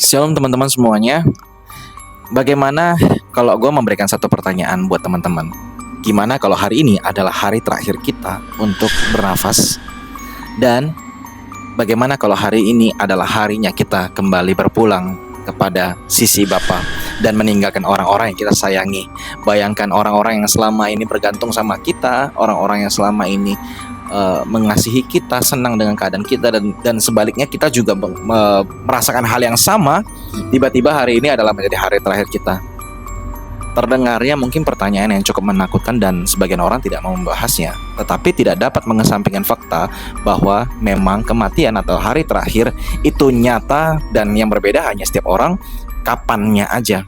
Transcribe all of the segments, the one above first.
Shalom teman-teman semuanya. Bagaimana kalau gue memberikan satu pertanyaan buat teman-teman? Gimana kalau hari ini adalah hari terakhir kita untuk bernafas? Dan bagaimana kalau hari ini adalah harinya kita kembali berpulang kepada sisi Bapa dan meninggalkan orang-orang yang kita sayangi? Bayangkan orang-orang yang selama ini bergantung sama kita, orang-orang yang selama ini mengasihi kita, senang dengan keadaan kita, dan sebaliknya kita juga merasakan hal yang sama. Tiba-tiba hari ini adalah menjadi hari terakhir kita. Terdengarnya mungkin pertanyaan yang cukup menakutkan dan sebagian orang tidak mau membahasnya, tetapi tidak dapat mengesampingkan fakta bahwa memang kematian atau hari terakhir itu nyata, dan yang berbeda hanya setiap orang kapannya aja.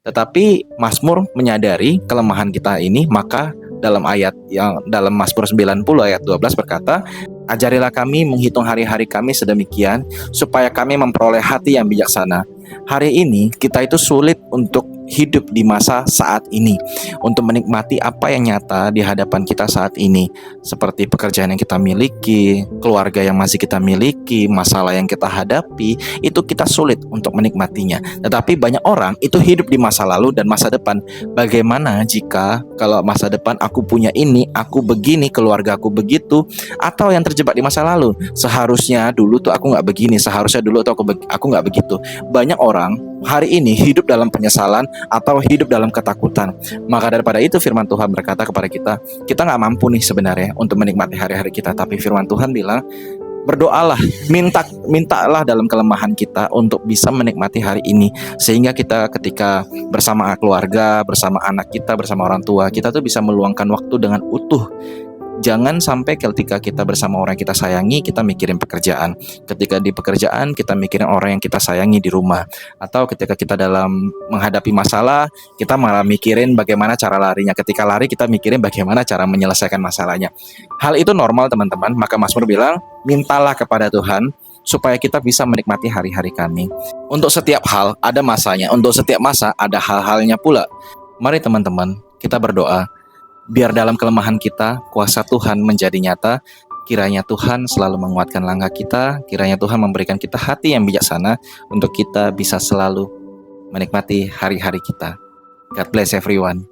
Tetapi Mazmur menyadari kelemahan kita ini, maka dalam Mazmur 90 ayat 12 berkata, "Ajarilah kami menghitung hari-hari kami sedemikian, supaya kami memperoleh hati yang bijaksana." Hari ini kita itu sulit untuk hidup di masa saat ini, untuk menikmati apa yang nyata di hadapan kita saat ini, seperti pekerjaan yang kita miliki, keluarga yang masih kita miliki, masalah yang kita hadapi, itu kita sulit untuk menikmatinya. Tetapi banyak orang itu hidup di masa lalu dan masa depan. Bagaimana jika kalau masa depan aku punya ini, aku begini, keluarga aku begitu, atau yang terjebak di masa lalu, seharusnya dulu tuh aku nggak begini, seharusnya dulu tuh aku nggak begitu. Banyak orang hari ini hidup dalam penyesalan atau hidup dalam ketakutan. Maka daripada itu firman Tuhan berkata kepada kita nggak mampu nih sebenarnya untuk menikmati hari-hari kita. Tapi firman Tuhan bilang, berdoalah, mintalah dalam kelemahan kita untuk bisa menikmati hari ini, sehingga kita ketika bersama keluarga, bersama anak kita, bersama orang tua kita tuh bisa meluangkan waktu dengan utuh. Jangan sampai ketika kita bersama orang yang kita sayangi, kita mikirin pekerjaan. Ketika di pekerjaan, kita mikirin orang yang kita sayangi di rumah. Atau ketika kita dalam menghadapi masalah, kita malah mikirin bagaimana cara larinya. Ketika lari, kita mikirin bagaimana cara menyelesaikan masalahnya. Hal itu normal teman-teman. Maka Mazmur bilang, mintalah kepada Tuhan supaya kita bisa menikmati hari-hari kami. Untuk setiap hal ada masanya, untuk setiap masa ada hal-halnya pula. Mari teman-teman, kita berdoa. Biar dalam kelemahan kita, kuasa Tuhan menjadi nyata. Kiranya Tuhan selalu menguatkan langkah kita. Kiranya Tuhan memberikan kita hati yang bijaksana untuk kita bisa selalu menikmati hari-hari kita. God bless everyone.